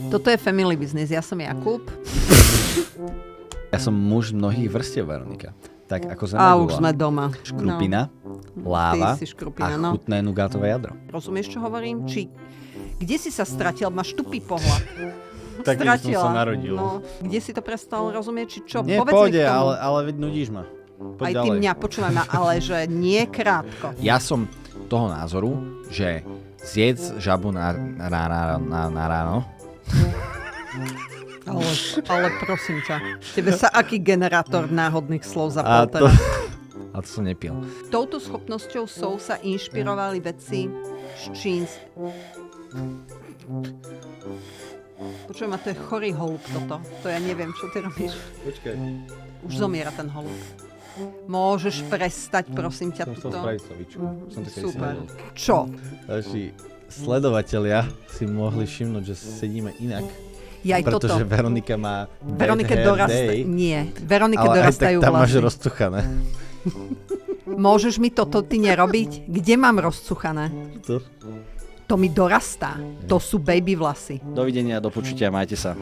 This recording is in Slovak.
Toto je family business. Ja som Jakub. Ja som muž mnohých vrstiev, Veronika. Tak ako sme už sme doma. Škrupina, láva Ty si škrupina, a chutné nugátové jadro. Rozumieš, čo hovorím? Kde si sa stratil? Máš tupý pohľad. Tak som sa narodil. No, kde si to prestal rozumieť? Či čo? Nie, Povedz pôjde, mi k tomu. ale veď nudíš ma. Poď Aj ďalej. ty mňa, počúvaj ma, ale že nie krátko. Ja som toho názoru, že zjedz žabu na ráno. Ale prosím ťa, tebe sa aký generátor náhodných slov zapal teraz? A to som nepil. Touto schopnosťou sa inšpirovali vedci z Počujem, a to je chorý holub toto. To ja neviem, čo ty robíš. Počkaj. Už zomiera ten holub. Môžeš prestať, prosím ťa, Som chcel tuto. spraviť slovičku. Som to kedy Super. si vedel. Čo? Naši sledovatelia si mohli všimnúť, že sedíme inak. Ja aj toto. Pretože Veronika má Veronike bad hair dorasta... day, Nie, Veronike ale aj tak dorastajú tam máš vlasy. rozcuchané. Môžeš mi toto ty nerobiť? Kde mám rozcuchané? To? To mi dorastá. To sú baby vlasy. Dovidenia, do počutia, majte sa.